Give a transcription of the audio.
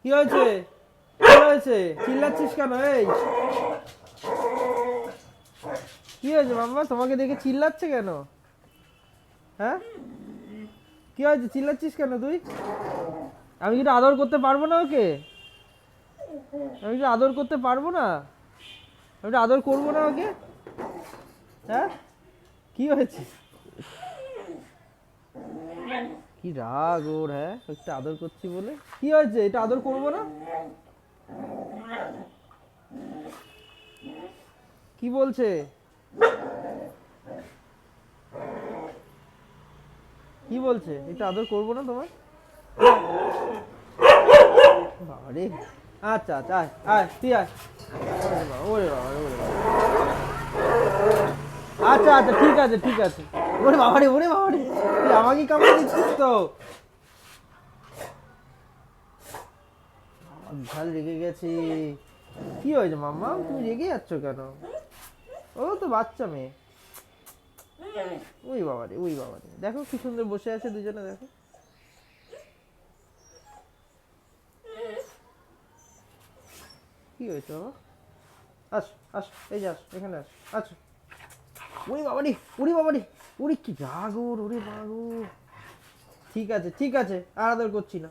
কি হয়েছে? কি হয়েছে? চিল্লাচ্ছিস কেন? এই কি হয়েছে মাম্মা? তোমাকে দেখে চিল্লাচ্ছে কেন? হ্যাঁ, কি হয়েছে? চিল্লাচ্ছিস কেন তুই? আমি কি আদর করতে পারবো না ওকে? আমি কি আদর করতে পারবো না? আমি কি আদর করবো না ওকে? হ্যাঁ, কি হয়েছে? কি রাগ ওর! হ্যাঁ, একটু আদর করছি বলে কি হয়েছে? এটা আদর করবো না? কি বলছে? কি বলছে? এটা আদর করবো না তোমার? বাবারে! আচ্ছা আচ্ছা, আয় আয়, তুই আয়। ওরে বাবা, ওরে বাবা, ওরে বাবা। আচ্ছা আচ্ছা, ঠিক আছে ঠিক আছে। ওরে বাবারে, ওরে বাবারে, তুই আমাকে কামড়ে দিচ্ছিস তো। বিশাল রেগে গেছে। কি হয়েছে মাম্মা? তুমি রেগে যাচ্ছ কেন? ও তো বাচ্চা মেয়ে। ওই বাবারে, ওই বাবারে, দেখো কি সুন্দর বসে আছে দুজনে, দেখো। কি হয়েছে বাবা? আস, আস, এই যে আস, এখানে আস, আচ্ছা। ওরে বাবারে, ওরে বাবারে, ওরে কি রাগ ওর, ওরে বাবা! ঠিক আছে ঠিক আছে, আর আদর করছি না।